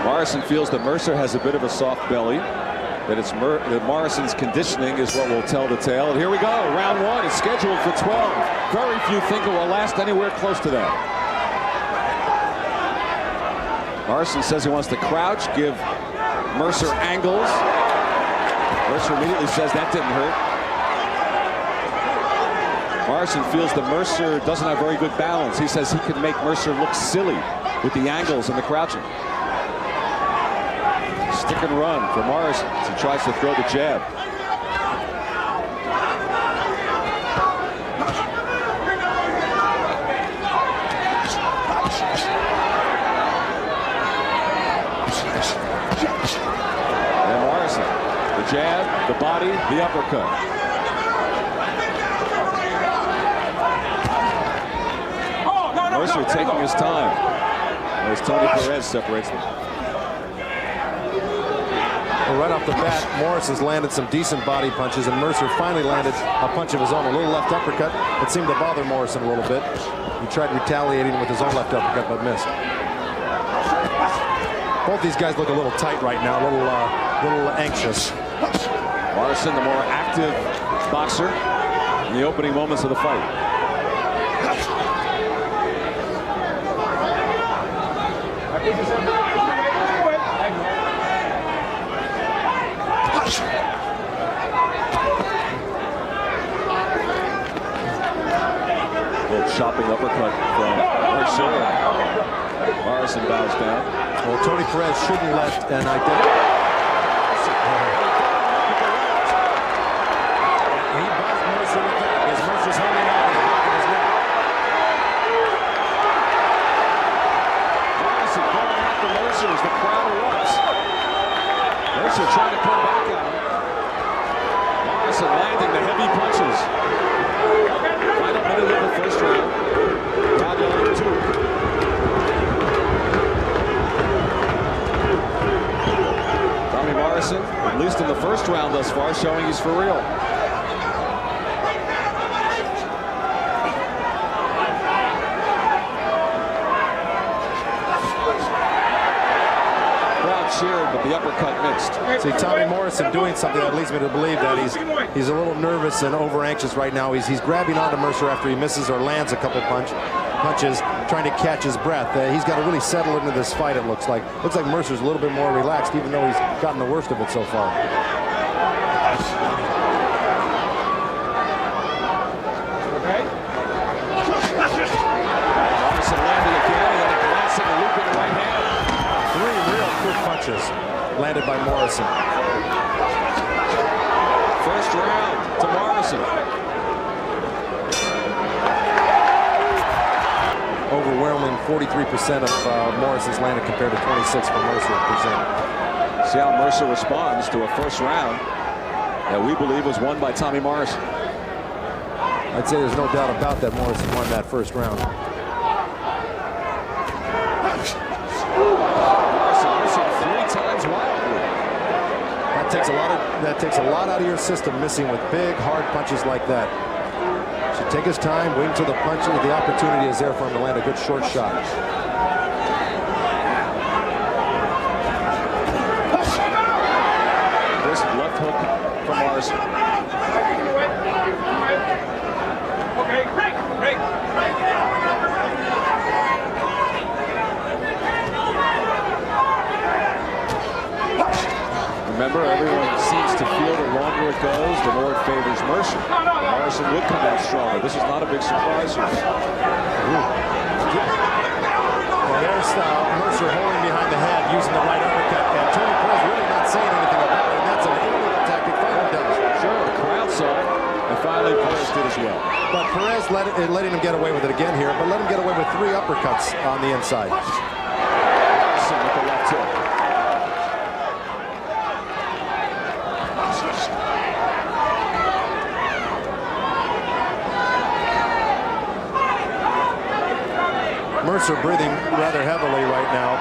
Morrison feels that Mercer has a bit of a soft belly. That that Morrison's conditioning is what will tell the tale. And here we go. Round one is scheduled for 12. Very few think it will last anywhere close to that. Morrison says he wants to crouch, give Mercer angles. Mercer immediately says that didn't hurt. Morrison feels that Mercer doesn't have very good balance. He says he can make Mercer look silly with the angles and the crouching. Stick and run for Morrison as he tries to throw the jab. And Morrison, the jab, the body, the uppercut. Mercer taking his time as Tony Perez separates them. Well, right off the bat, Morris has landed some decent body punches, and Mercer finally landed a punch of his own, a little left uppercut. It seemed to bother Morrison a little bit. He tried retaliating with his own left uppercut, but missed. Both these guys look a little tight right now, a little anxious. Morrison, the more active boxer in the opening moments of the fight. Little chopping uppercut from Mercer. Morrison bows down. Well, Tony Perez shouldn't let an identity. He buzzed Mercer with that as Mercer's holding on to the back of his neck. Morrison going after Mercer as the crowd erupts. Mercer trying to come back at him. Morrison landing the heavy punches. Final minute of the first round. Crowd yelling 2. Tommy Morrison, at least in the first round thus far, showing he's for real. Cheered, but the uppercut mixed. See, Tommy Morrison doing something that leads me to believe that he's a little nervous and over anxious right now. He's grabbing onto Mercer after he misses or lands a couple punches, trying to catch his breath. He's got to really settle into this fight. It looks like Mercer's a little bit more relaxed, even though he's gotten the worst of it so far. Okay. Morrison landing again, and then a glancing and looping right hand. Quick punches landed by Morrison. First round to Morrison. Overwhelming 43% of Morrison's landed compared to 26 for Mercer percent. See how Mercer responds to a first round that we believe was won by Tommy Morrison. I'd say there's no doubt about that Morrison won that first round. That takes a lot out of your system, missing with big, hard punches like that. Should take his time, wait until the opportunity is there for him to land a good short shot. This left hook from Morrison. Okay, break. Remember, everyone seems to feel the longer it goes, the more it favors Mercer. Morrison would come out stronger. This is not a big surprise here. Well, there's Mercer holding behind the head, using the right uppercut, and Tony Perez really not saying anything about it. And that's an illegal tactic fighter does. Sure, the crowd saw it, and finally Perez did as well. But Perez letting him get away with it again here, but let him get away with 3 uppercuts on the inside. Morrison with the left hook. Mercer breathing rather heavily right now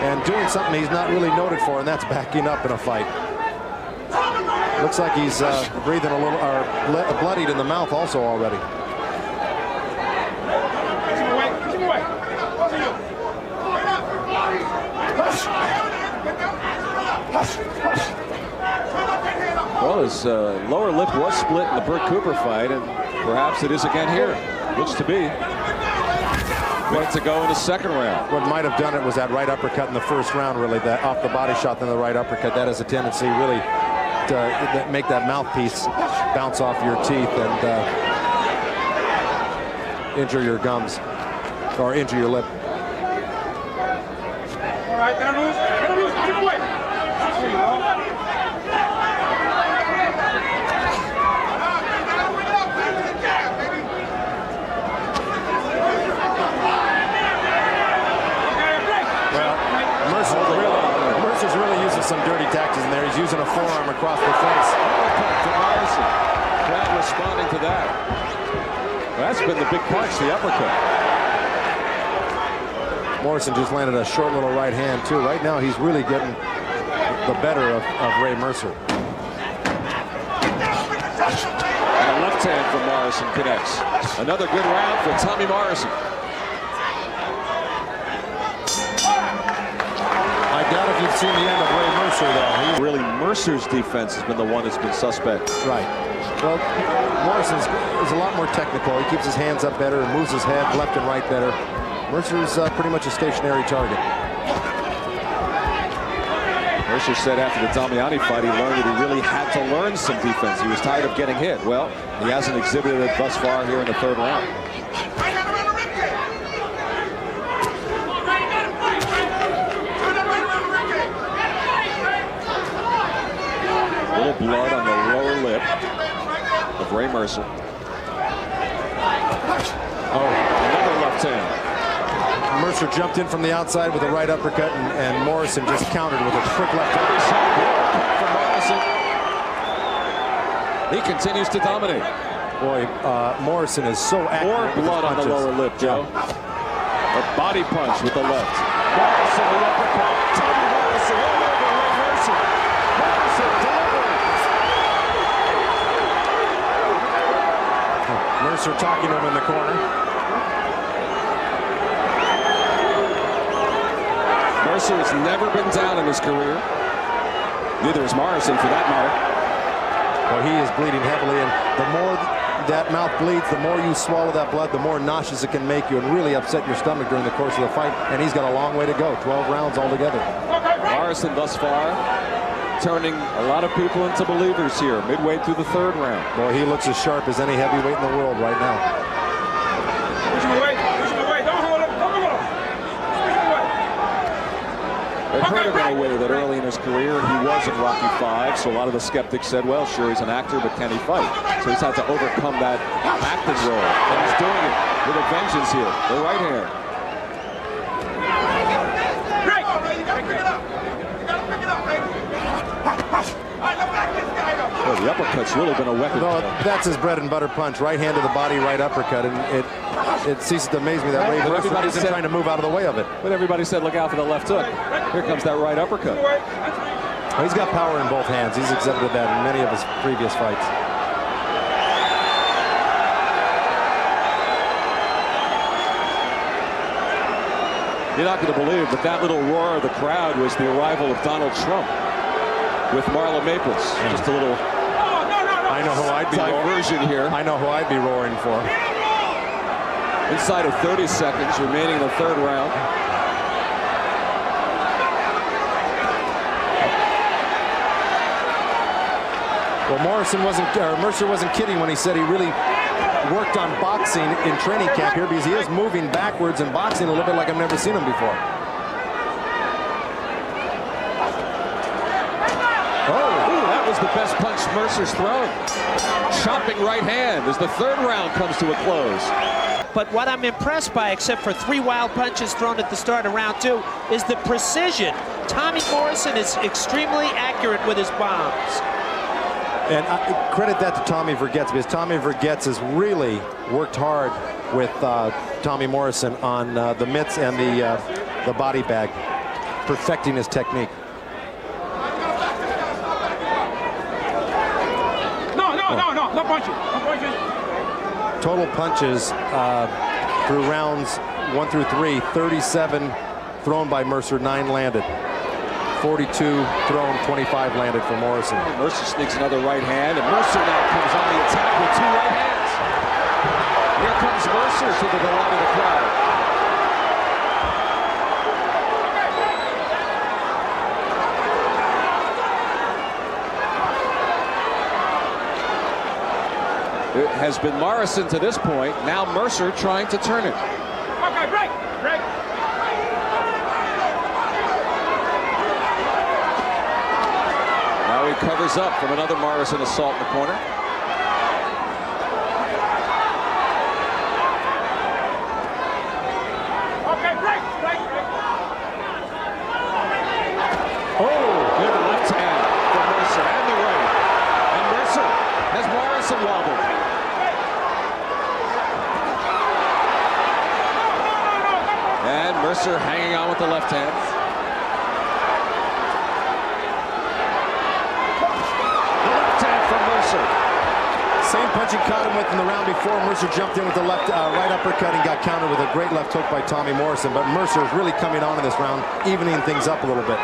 and doing something he's not really noted for, and that's backing up in a fight. Looks like he's breathing a little, or bloodied in the mouth also already. Well, his lower lip was split in the Burt Cooper fight, and perhaps it is again here. Looks to be. Minute to go in the second round. What might have done it was that right uppercut in the first round, really, that off the body shot, then the right uppercut. That has a tendency really to make that mouthpiece bounce off your teeth and injure your gums or injure your lip. All right, get him loose, keep away. There you go. Mercer's really using some dirty tactics in there. He's using a forearm across the face. From Morrison. Crowd responding to that. Well, that's been the big punch, the uppercut. Morrison just landed a short little right hand, too. Right now, he's really getting the better of Ray Mercer. And a left hand from Morrison connects. Another good round for Tommy Morrison. I doubt if you've seen the end of Ray Mercer, though. Really, Mercer's defense has been the one that's been suspect. Right. Well, Morrison is a lot more technical. He keeps his hands up better and moves his head left and right better. Mercer's pretty much a stationary target. Mercer said after the Damiani fight, he learned that he really had to learn some defense. He was tired of getting hit. Well, he hasn't exhibited it thus far here in the third round. A little blood on the lower lip of Ray Mercer. Oh, another left hand. Mercer jumped in from the outside with a right uppercut, and Morrison just countered with a quick left hook. From Morrison. He continues to dominate. Boy, Morrison is so accurate. More blood on the lower lip, Joe. A body punch with the left. Morrison, the uppercut. Tommy Morrison all over Ray Mercer. Morrison delivering. Mercer talking to him in the corner. Mercer has never been down in his career. Neither is Morrison, for that matter. Well, he is bleeding heavily, and the more that mouth bleeds, the more you swallow that blood, the more nauseous it can make you and really upset your stomach during the course of the fight. And he's got a long way to go, 12 rounds altogether. Morrison thus far turning a lot of people into believers here, midway through the third round. Boy, he looks as sharp as any heavyweight in the world right now. Push him away, don't hold him, They've heard him in a way that early in his career he was in Rocky V, so a lot of the skeptics said, well, sure, he's an actor, but can he fight? So he's had to overcome that acting role, and he's doing it with a vengeance here. The right hand. Break! You gotta pick it up! Well, the uppercut's really been a weapon. No, that's his bread and butter punch. Right hand to the body, right uppercut, and it ceases to amaze me that Ray Mercer isn't trying to move out of the way of it. But everybody said, look out for the left hook. Here comes that right uppercut. Well, he's got power in both hands. He's exhibited that in many of his previous fights. You're not going to believe, but that little roar of the crowd was the arrival of Donald Trump with Marla Maples. Just a little I know who I'd be diversion here. I know who I'd be roaring for. Inside of 30 seconds remaining in the third round. Well, Mercer wasn't kidding when he said he really worked on boxing in training camp here, because he is moving backwards and boxing a little bit like I've never seen him before. That was the best punch Mercer's thrown. Chopping right hand as the third round comes to a close. But what I'm impressed by, except for 3 wild punches thrown at the start of round 2, is the precision. Tommy Morrison is extremely accurate with his bombs. And credit that to Tommy Vergetz, because Tommy Vergetz has really worked hard with Tommy Morrison on the mitts and the body bag, perfecting his technique. No punching. Total punches through rounds 1 through 3, 37 thrown by Mercer, 9 landed. 42 thrown, 25 landed for Morrison. Mercer sneaks another right hand, and Mercer now comes on the attack with 2 right hands. Here comes Mercer to the delight of the crowd. It has been Morrison to this point. Now Mercer trying to turn it. Okay, break. Now he covers up from another Morrison assault in the corner. Okay, break. Oh, good left hand from Mercer and the right. And Mercer has Morrison wobbled. And Mercer hanging on with the left hand. The left hand from Mercer. Same punch he caught him with in the round before. Mercer jumped in with the left right uppercut and got countered with a great left hook by Tommy Morrison. But Mercer is really coming on in this round, evening things up a little bit.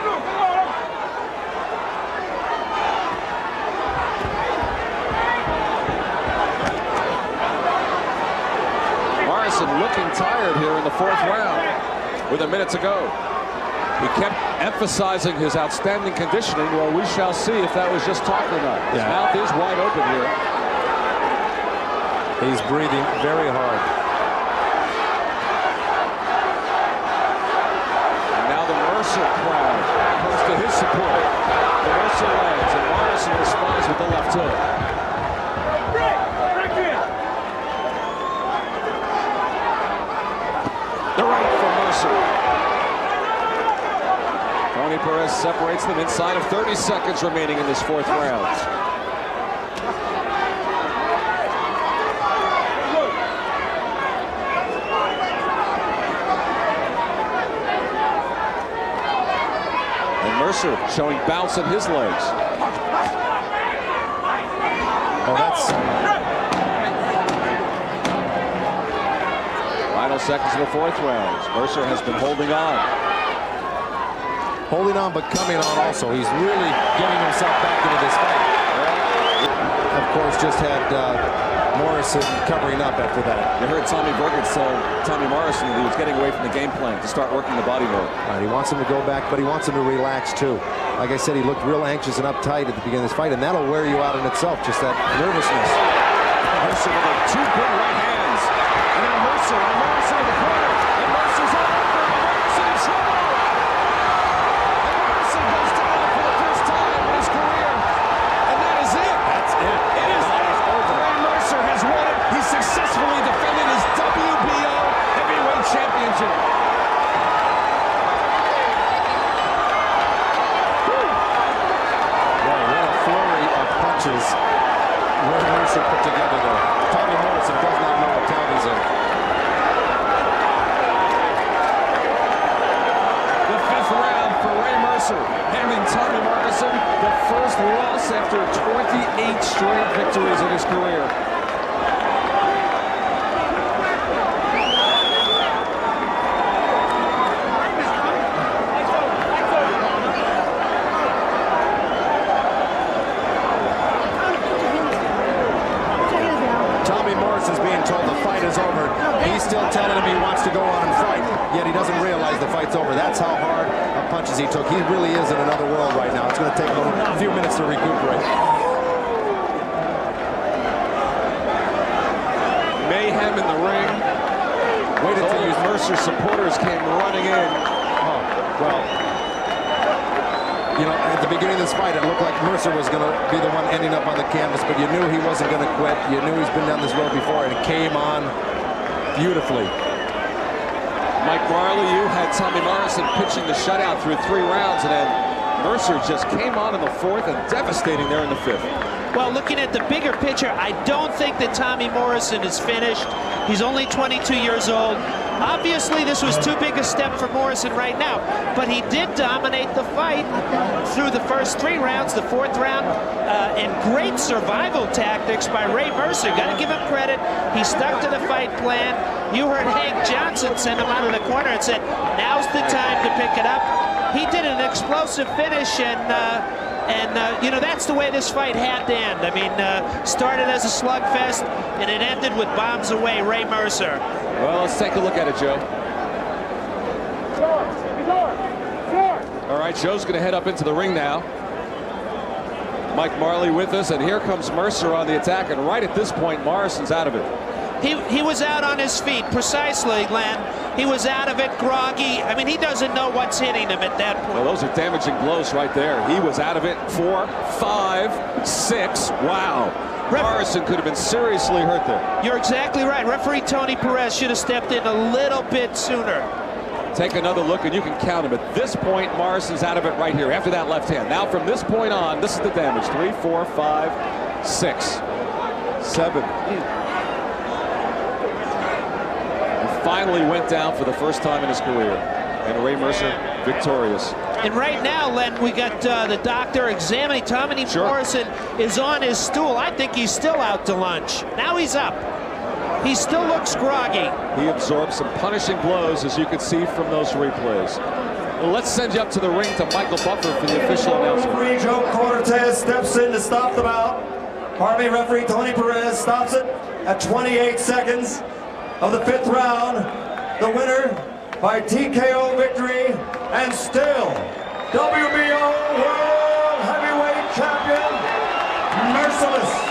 Morrison looking tired here in the 4th round with a minute to go. He kept emphasizing his outstanding conditioning. Well, we shall see if that was just talk or not. His mouth is wide open here. He's breathing very hard. And now the Mercer crowd comes to his support. The Mercer lands, and Morrison responds with the left hook. The right from Mercer. Tony Perez separates them inside of 30 seconds remaining in this 4th round. And Mercer showing bounce in his legs. Oh, that's... Final seconds of the 4th round. Mercer has been holding on. Holding on, but coming on also. He's really getting himself back into this fight. Of course, just had Morrison covering up after that. You heard Tommy Burgett tell Tommy Morrison that he was getting away from the game plan to start working the body more. He wants him to go back, but he wants him to relax too. Like I said, he looked real anxious and uptight at the beginning of this fight, and that'll wear you out in itself, just that nervousness. Mercer with 2 good right hands. And now Mercer in the corner. And Mercer's up. Morrison in trouble. And Morrison goes down for the first time in his career. And that is it. That's it. It is over. Ray Mercer has won it. He successfully defended his WBO heavyweight championship. Boy, what a flurry of punches Ray Mercer put together there. Tommy Morrison does not know what town he's in. The 5th round for Ray Mercer, handing Tommy Morrison the first loss after 28 straight victories in his career. Tommy Morrison's being told the fight is over. He's still telling him he wants to go on and fight, yet he doesn't realize the fight's over. That's how hard of punches he took. He really is in another world right now. It's going to take him a few minutes to recuperate. Mayhem in the ring. Waited to use Mercer's supporters came running in. Oh, well, you know, at the beginning of this fight, it looked like Mercer was going to be the one ending up on the canvas, but you knew he wasn't going to quit. You knew he's been down this road before, and it came on beautifully. Mike Marley, you had Tommy Morrison pitching the shutout through 3 rounds, and then Mercer just came on in the 4th and devastating there in the 5th. Well, looking at the bigger picture, I don't think that Tommy Morrison is finished. He's only 22 years old. Obviously, this was too big a step for Morrison right now, but he did dominate the fight through the first 3 rounds, the 4th round, and great survival tactics by Ray Mercer. Got to give him credit. He stuck to the fight plan. You heard Hank Johnson send him out of the corner and said, now's the time to pick it up. he did an explosive finish, and you know, that's the way this fight had to end. I mean, started as a slugfest, and it ended with bombs away, Ray Mercer. Well, let's take a look at it, Joe. All right, Joe's going to head up into the ring now. Mike Marley with us, and here comes Mercer on the attack, and right at this point, Morrison's out of it. He was out on his feet, precisely, Len. He was out of it, groggy. I mean, he doesn't know what's hitting him at that point. Well, those are damaging blows right there. He was out of it. 4, 5, 6. Wow. Morrison could have been seriously hurt there. You're exactly right. Referee Tony Perez should have stepped in a little bit sooner. Take another look, and you can count him. At this point, Morrison's out of it right here after that left hand. Now, from this point on, this is the damage. 3, 4, 5, 6, 7. Finally went down for the first time in his career, and Ray Mercer victorious. And right now, Len, we got the doctor examining. Tommy Morrison is on his stool. I think he's still out to lunch. Now he's up. He still looks groggy. He absorbed some punishing blows, as you can see from those replays. Well, let's send you up to the ring to Michael Buffer for the official announcement. Referee Joe Cortez steps in to stop the bout. Army referee Tony Perez stops it at 28 seconds of the 5th round. The winner by TKO victory, and still WBO World Heavyweight Champion, Merciless